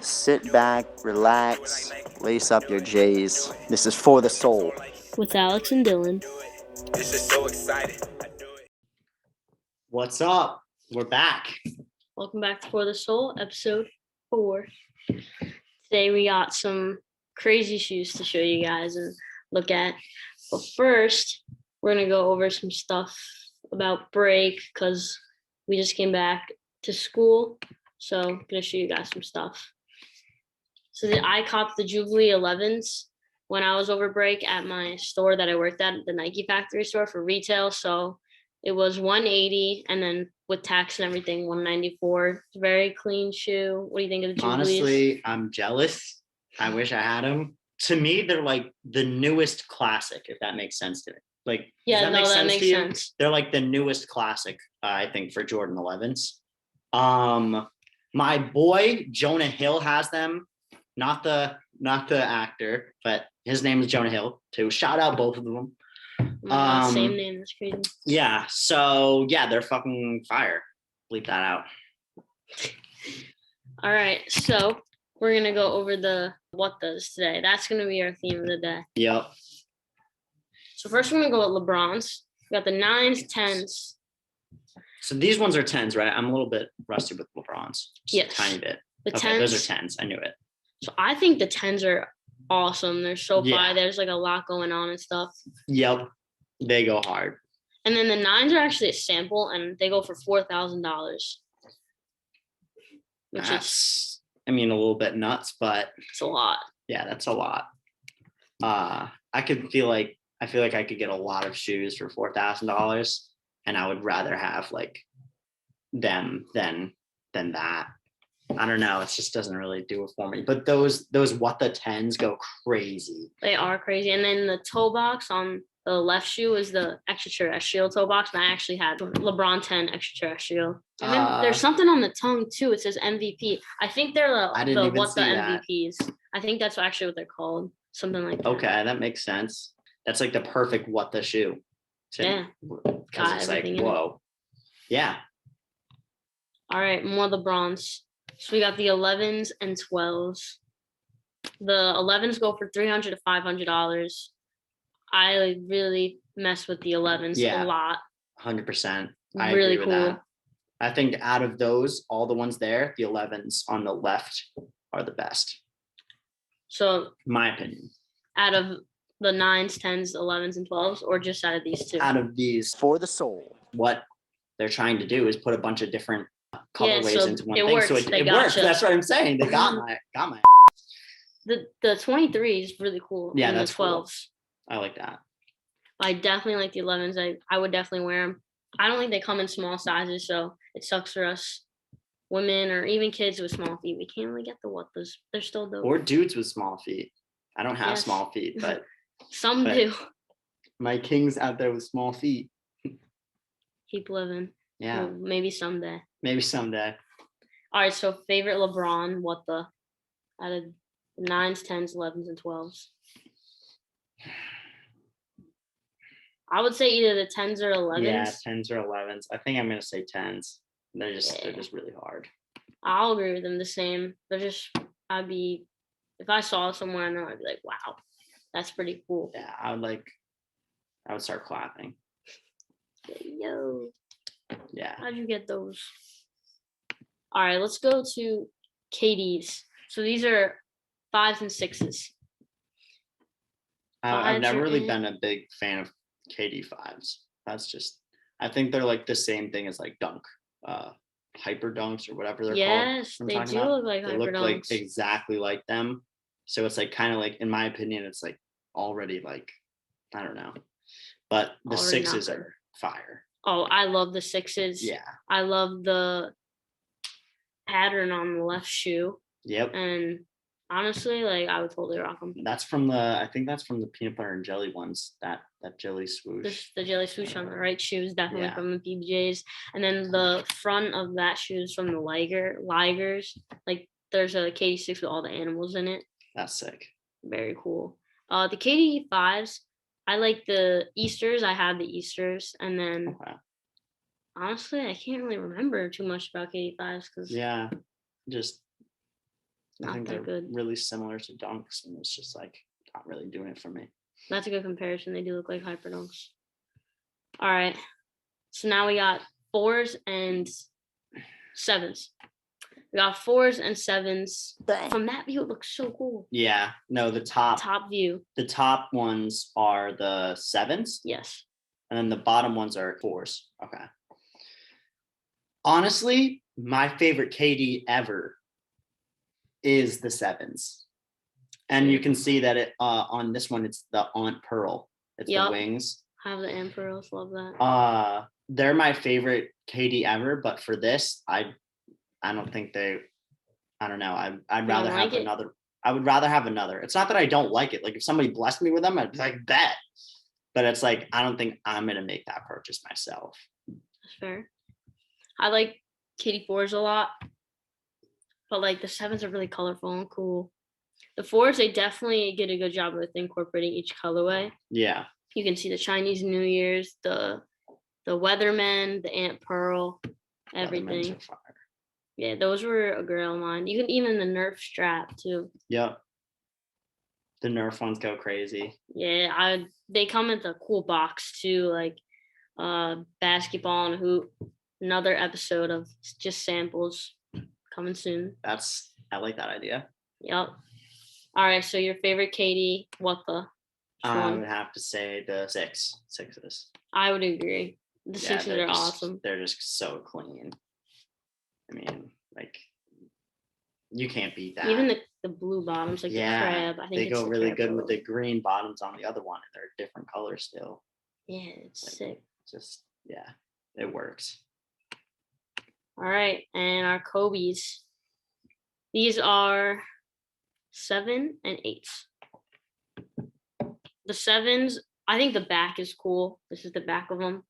Sit back, relax, lace up your J's. This is For the Soul. With Alex and Dylan. This is so exciting. What's up? We're back. Welcome back to For the Soul, episode 4. Today we got some crazy shoes to show you guys and look at. But first, we're going to go over some stuff about break because we just came back to school. So I'm going to show you guys some stuff. So I copped the Jubilee 11s when I was over break at my store that I worked at, the Nike factory store for retail. So it was $180, and then with tax and everything, $194. It's a very clean shoe. What do you think of the Jubilees? Honestly, I'm jealous. I wish I had them. To me, they're like the newest classic, if that makes sense to me. Like, yeah, that makes sense. They're like the newest classic, I think, for Jordan 11s. My boy Jonah Hill has them. Not the actor, but his name is Jonah Hill too. Shout out both of them. Same name. That's crazy. Yeah. So yeah, they're fucking fire. Bleep that out. All right. So we're gonna go over the what does today. That's gonna be our theme of the day. Yep. So first we're gonna go with Lebrons. We got the 9s, 10s. So these ones are 10s, right? I'm a little bit rusty with LeBrons. Yes. A tiny bit. The 10s. Okay, those are 10s. I knew it. So I think the 10s are awesome. They're so Yeah. fire. There's like a lot going on and stuff. Yep. They go hard. And then the 9s are actually a sample, and they go for $4,000. Which That's, I mean, a little bit nuts, but it's a lot. yeah, that's a lot. I feel like I could get a lot of shoes for $4,000, and I would rather have like them than that. I don't know. It just doesn't really do it for me. But those what the 10s go crazy. They are crazy. And then the toe box on the left shoe is the extraterrestrial toe box. And I actually had LeBron 10 extraterrestrial. And then there's something on the tongue too. It says MVP. I think they're the MVPs. I think that's actually what they're called. Something like that. Okay, that makes sense. That's like the perfect what the shoe. Yeah. Because it's like, whoa. Yeah. All right, more LeBrons. So we got the 11s and 12s. The 11s go for $300 to $500. I really mess with the 11s a lot. 100%. I really agree with cool. That. I think out of those, all the ones there, the 11s on the left are the best. So, my opinion. Out of the 9s, 10s, 11s, and 12s, or just out of these two? Out of these. For the Soul. What they're trying to do is put a bunch of different colorways into one thing. Works. So it works. That's what I'm saying. They got my. The 23 is really cool. Yeah, that's the 12s. Cool. I like that. I definitely like the 11s. I would definitely wear them. I don't think they come in small sizes, so it sucks for us women or even kids with small feet. We can't really get the what-thos. They're still dope. Or dudes with small feet. I don't have small feet, but some do. My kings out there with small feet. Keep living. Yeah. Well, maybe someday. All right, so favorite LeBron, what the out of the 9s, 10s, 11s, and 12s? I would say either the 10s or 11s. Yeah, 10s or 11s. I think I'm gonna say 10s. They're just really hard. I'll agree with them the same. If I saw somewhere I know, I'd be like, wow, that's pretty cool. Yeah, I would start clapping. Yo. Yeah. How'd you get those? All right, let's go to KDs. So these are 5s and 6s. I've never really been a big fan of KD 5s. I think they're like the same thing as like dunk, hyper dunks or whatever they're called. Yes, they do look like hyper dunks. They look like exactly like them. So it's like kind of like, in my opinion, it's like already like, I don't know. But the 6s are fire. Oh, I love the 6s. Yeah. I love the pattern on the left shoe. Yep. And honestly, like I would totally rock them. I think that's from the peanut butter and jelly ones. That jelly swoosh. The jelly swoosh on the right shoe is definitely from the PBJs. And then the front of that shoe is from the Ligers. Like there's a KD6 with all the animals in it. That's sick. Very cool. The KD 5s, I like the Easters. I have the Easters. And then honestly, I can't really remember too much about KD 5s because just I Not think that they're good. really similar to Dunks, and it's just like not really doing it for me. That's a good comparison. They do look like hyper dunks. All right. So now we got 4s and 7s. We got 4s and 7s. Dang. From that view, it looks so cool. Yeah, no, the top view. the top ones are the 7s, Yes. and then the bottom ones are 4s. Okay. Honestly, my favorite KD ever is the 7s. And you can see that it on this one, it's the Aunt Pearl. It's the wings. I have the Emperors. Love that. They're my favorite KD ever, but for this, I don't think I don't know. I'd rather have another. I would rather have another. It's not that I don't like it. Like if somebody blessed me with them, I'd be like, bet. But it's like, I don't think I'm going to make that purchase myself. That's fair. I like KD 4s a lot, but like the 7s are really colorful and cool. The 4s, they definitely did a good job with incorporating each colorway. Yeah. You can see the Chinese New Year's, the Weatherman, the Aunt Pearl, everything. Weathermans are fire. Yeah, those were a girl of mine. You can even the Nerf strap too. Yep. The Nerf ones go crazy. Yeah, they come in the cool box too, like basketball and hoop. Another episode of just samples coming soon. I like that idea. Yep. All right, so your favorite KD, what the? I would have to say the sixes. I would agree. The sixes are awesome. They're just so clean. I mean, like you can't beat that. Even the blue bottoms, like the crab. I think they go really good with the green bottoms on the other one, and they're a different color still. Yeah, it's sick. Just it works. All right, and our Kobe's. These are 7 and 8s. The 7s, I think the back is cool. This is the back of them,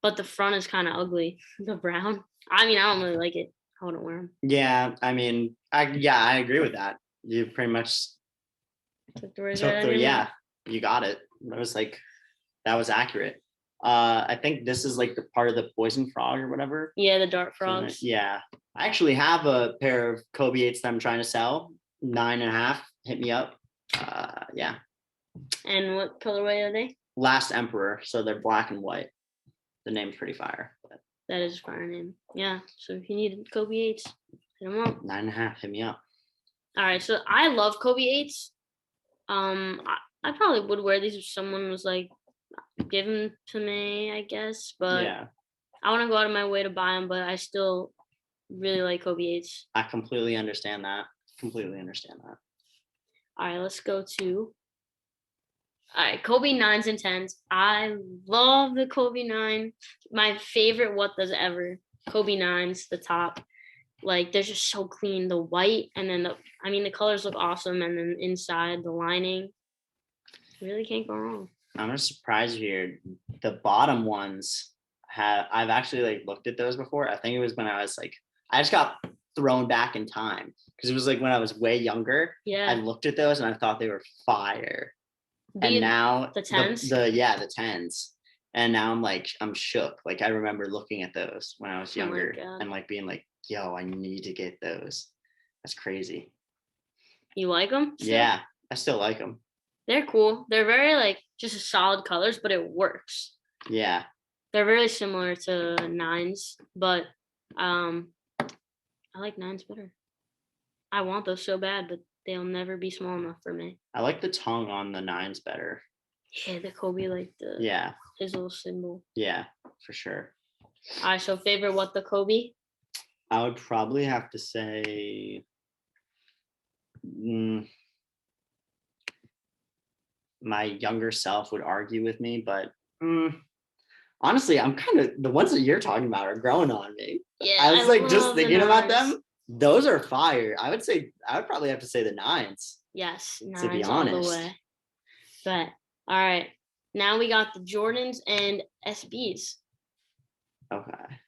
but the front is kind of ugly. The brown. I mean, I don't really like it. I wouldn't wear them. Yeah, I mean, I agree with that. You pretty much took the you got it. That was accurate. I think this is like the part of the poison frog or whatever. Yeah, the dart frogs. Yeah, I actually have a pair of Kobe 8s that I'm trying to sell. 9.5. Hit me up. Yeah. And what colorway are they? Last Emperor, so they're black and white. The name's pretty fire. But that is a fire name. Yeah. So if you need Kobe 8s, hit them up. 9.5. Hit me up. All right. So I love Kobe 8s. I probably would wear these if someone was like, give them to me, I guess. But yeah. I want to go out of my way to buy them, but I still really like Kobe 8s. I completely understand that. All right, let's go to. All right, Kobe 9s and 10s. I love the Kobe 9. My favorite what does ever. Kobe 9s, the top. Like they're just so clean. The white and then the colors look awesome. And then inside the lining, really can't go wrong. I'm gonna surprise you here. The bottom ones I've actually looked at those before. I think it was when I was I just got thrown back in time because it was when I was way younger. Yeah. I looked at those and I thought they were fire. And now the 10s? The 10s. And now I'm shook. I remember looking at those when I was younger and being yo, I need to get those. That's crazy. You like them? Yeah, I still like them. They're cool. They're very just solid colors, but it works. Yeah. They're very similar to 9s, but I like 9s better. I want those so bad, but they'll never be small enough for me. I like the tongue on the 9s better. Yeah, the Kobe, his little symbol. Yeah, for sure. All right, so favorite what the Kobe? I would probably have to say my younger self would argue with me, but honestly, I'm kind of the ones that you're talking about are growing on me. Yeah, I was just thinking about them. Those are fire. I would probably have to say the 9s. Yes, 9s to be honest. All the way. But all right, now we got the Jordans and SBs. Okay.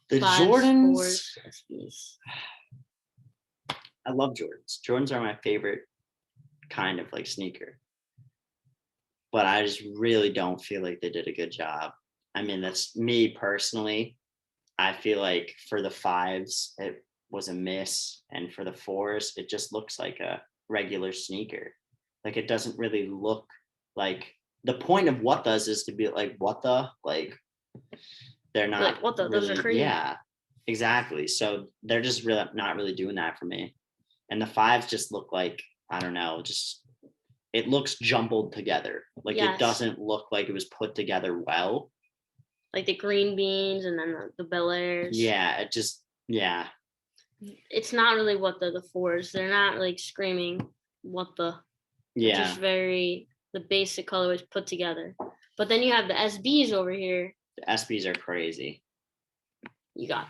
The 5s, Jordans. 4s, SBs. I love Jordans. Jordans are my favorite kind of sneaker. But I just really don't feel like they did a good job. I mean, that's me personally. I feel for the 5s, was a miss, and for the 4s, it just looks like a regular sneaker. Like it doesn't really look like the point of what does is to be like what the like they're not Like, what the? Those are really, crazy. yeah, exactly. So they're just really not really doing that for me. And the 5s just look like, I don't know, just it looks jumbled together. Like it Yes. doesn't look like it was put together well. Like the green beans and then the Bel Airs. Yeah, it just, yeah, It's not really what the 4s. They're not like screaming what the. They're yeah. just very the basic colorways put together. But then you have the SBs over here. The SBs are crazy. You got.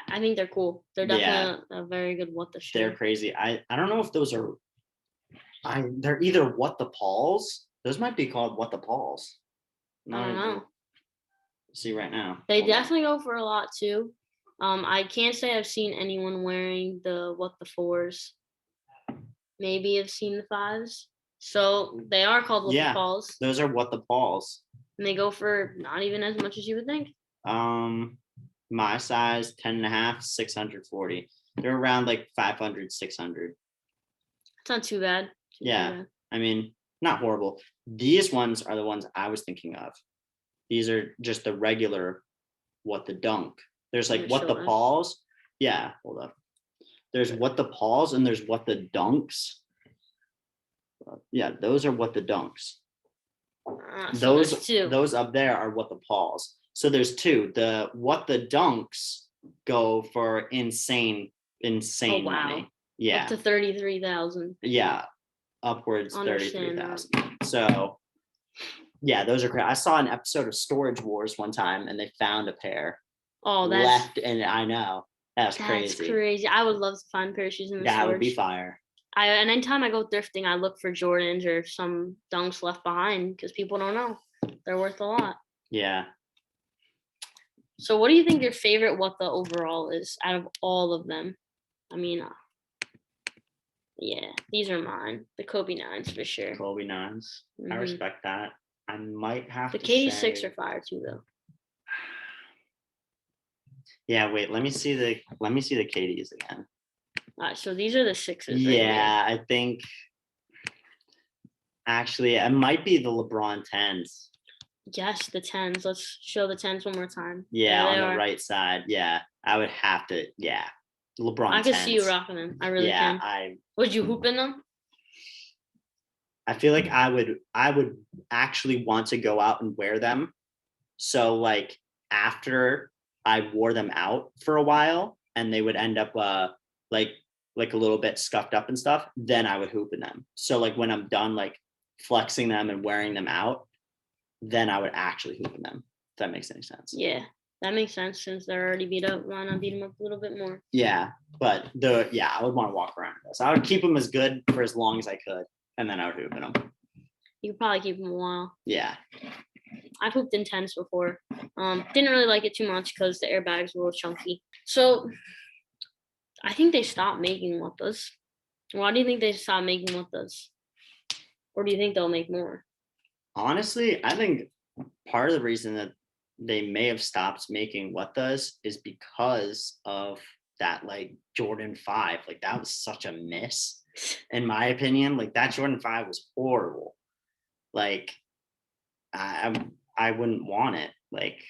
I think they're cool. They're definitely a very good what the shoe. They're crazy. I don't know if those are. They're either what the Pauls. Those might be called what the Pauls. I don't know. See right now. They Hold on. definitely go for a lot too. I can't say I've seen anyone wearing the what the 4s. Maybe I've seen the 5s. So they are called what Yeah. the Pauls. Those are what the Pauls. And they go for not even as much as you would think. My size 10.5, 640. They're around like 500, 600. It's not too bad. Yeah. I mean, not horrible. These ones are the ones I was thinking of. These are just the regular what the dunk. There's like what the Pauls. Yeah, hold up. There's what the Pauls and there's what the dunks. Yeah, those are what the dunks. So those up there are what the Pauls. So there's 2. The what the dunks go for insane money. Yeah. Up to 33,000. Yeah. Upwards 33,000. So yeah, those are great. I saw an episode of Storage Wars one time and they found a pair. Oh, that's left, and I know. That's crazy. That's crazy. I would love to find a pair of shoes in the That storage. would be fire. And anytime I go thrifting, I look for Jordans or some dunks left behind because people don't know. They're worth a lot. Yeah. So what do you think your favorite what the overall is out of all of them? I mean, yeah, these are mine. The Kobe 9s for sure. Kobe 9s. I respect that. I might have the to KD say... 6 are fire too, though. Yeah, wait. Let me see the KDs again. All right, so these are the 6s. Yeah, I think. Actually, it might be the LeBron 10s. Yes, the 10s. Let's show the 10s one more time. Yeah, on the right side. Yeah, I would have to. Yeah, LeBron. I could 10s. see you rocking them. I really can. Would you hoop in them? I feel like I would actually want to go out and wear them. So like after I wore them out for a while and they would end up like a little bit scuffed up and stuff, then I would hoop in them. So like when I'm done like flexing them and wearing them out, then I would actually hoop in them. If that makes any sense. Yeah, that makes sense since they're already beat up. Why not beat them up a little bit more? Yeah, but I would want to walk around with this. I would keep them as good for as long as I could, and then I would hoop in them. You could probably keep them a while. Yeah. I've hooped in 10s before. Didn't really like it too much because the airbags were a little chunky. So I think they stopped making Wuppas. Why do you think they stopped making Wuppas? Or do you think they'll make more? Honestly, I think part of the reason that they may have stopped making Wuppas is because of that like Jordan 5. Like that was such a miss, in my opinion. Like that Jordan 5 was horrible. Like I wouldn't want it. Like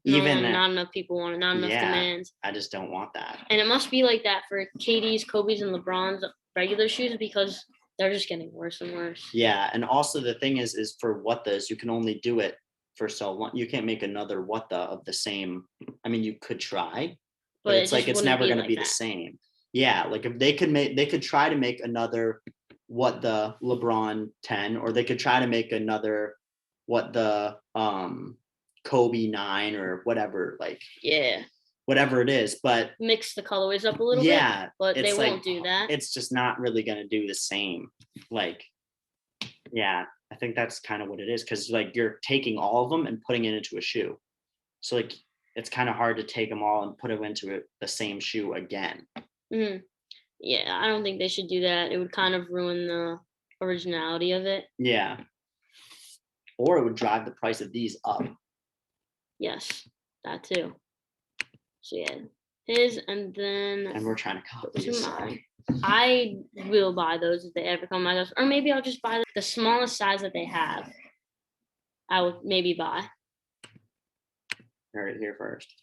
even not enough people want it, not enough demands. I just don't want that. And it must be like that for KD's, Kobe's, and LeBron's regular shoes because they're just getting worse and worse. Yeah, and also the thing is for Wuppas, you can only do it for so long. You can't make another Wutta of the same. I mean, you could try, but it's like it's never going to be the same. Yeah, like if they could try to make another what the LeBron 10, or they could try to make another what the Kobe 9 or whatever, like whatever it is, but mix the colorways up a little bit. Yeah, but they won't do that. It's just not really going to do the same. Like, yeah, I think that's kind of what it is, because like you're taking all of them and putting it into a shoe, so like it's kind of hard to take them all and put them into the same shoe again. Mm-hmm. Yeah, I don't think they should do that. It would kind of ruin the originality of it. Yeah. Or it would drive the price of these up. Yes, that too. So yeah, his, and then And we're trying to copy to his. mine. I will buy those if they ever come my house, or maybe I'll just buy the smallest size that they have. I would maybe buy. Heard it here first.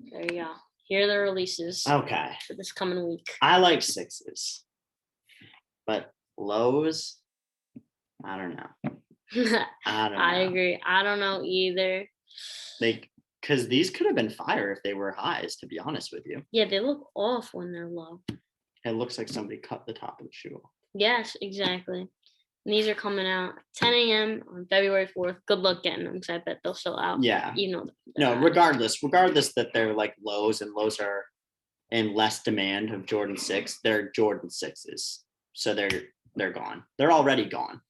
There you go. Here are the releases Okay. for this coming week. I like 6s, but lows, I don't know. I don't know. I agree. I don't know either. Because these could have been fire if they were highs, to be honest with you. Yeah, they look off when they're low. It looks like somebody cut the top of the shoe off. Yes, exactly. And these are coming out 10 a.m. on February 4th. Good luck getting them, because I bet they'll sell out. Yeah. Even though No, regardless that they're like lows, and lows are in less demand of Jordan 6, they're Jordan 6s. So they're gone. They're already gone,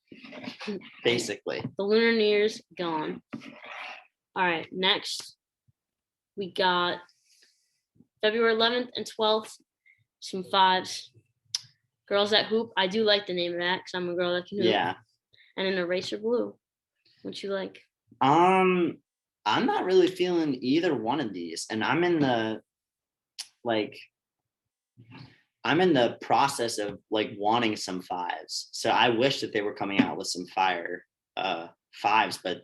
basically. the Lunar New Year's gone. All right, next we got February 11th and 12th, some 5s. Girls That Hoop. I do like the name of that because I'm a girl that can hoop. Yeah. And an Eraser Blue. What you like? I'm not really feeling either one of these, and I'm in the process of like wanting some 5s. So I wish that they were coming out with some fire 5s, but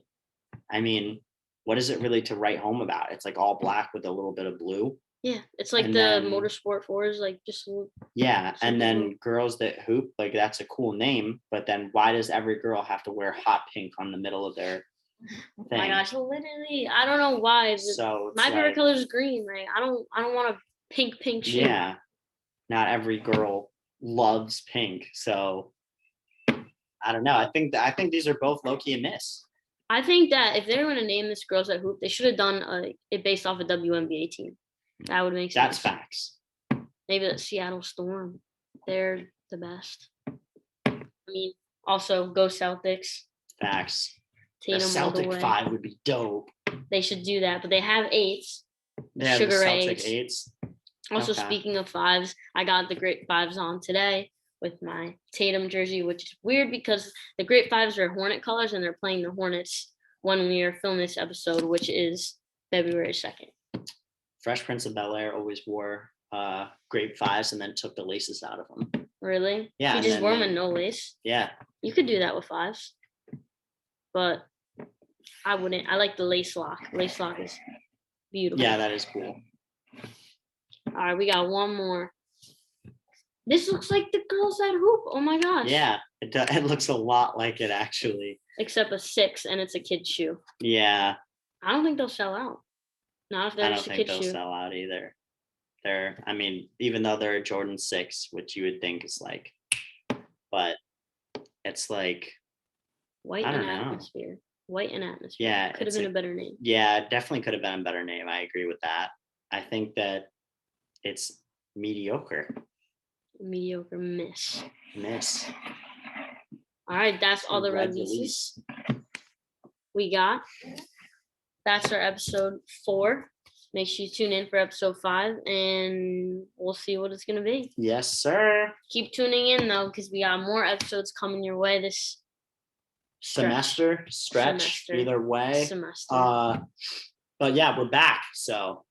I mean, what is it really to write home about? It's like all black with a little bit of blue. Yeah, it's like And the then- Motorsport 4s, like just Yeah, and then Simple. Girls That Hoop, like that's a cool name, but then why does every girl have to wear hot pink on the middle of their oh thing? my gosh, literally, I don't know why. So it's My favorite like, color is green. Like I don't want a pink shoe. yeah, not every girl loves pink, so I don't know. I think these are both low key a miss. I think that if they're going to name this Girls That Hoop, they should have done it based off a WNBA team. That would make sense. That's facts. Maybe the Seattle Storm. They're the best. I mean, also go Celtics. Facts. The Tatum all the Celtic way. 5 would be dope. They should do that, but they have 8s. They have Sugar the Celtic Eights. 8s. Also, Okay. speaking of 5s, I got the Grape Fives on today with my Tatum jersey, which is weird because the Grape Fives are Hornet colors and they're playing the Hornets when we are filming this episode, which is February 2nd. Fresh Prince of Bel-Air always wore Grape 5s and then took the laces out of them. Really? Yeah, You and just then wore them they- in no lace. Yeah. You could do that with 5s, but I wouldn't. I like the lace lock. Lace lock is beautiful. Yeah, that is cool. All right, we got one more. This looks like the Girls That Hoop. Oh my gosh. Yeah, it looks a lot like it actually. Except a 6 and it's a kid's shoe. Yeah, I don't think they'll sell out. Not if I they're don't just a think kid's they'll shoe. sell out either. I mean, even though they're a Jordan 6, which you would think is like, but it's like, White I and don't know. Atmosphere. White and Atmosphere. Yeah, Could have it's been a better name. yeah, it definitely could have been a better name. I agree with that. I think that it's mediocre. Mediocre miss. Miss. All right, that's all the Red releases we got. That's our episode 4. Make sure you tune in for episode 5 and we'll see what it's gonna be. Yes, sir. Keep tuning in though, because we got more episodes coming your way this Semester, stretch, Semester. either way. semester. But yeah, we're back. So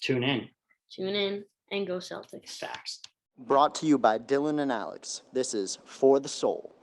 tune in. Tune in and go Celtics. Facts. Brought to you by Dylan and Alex. This is For the Soul.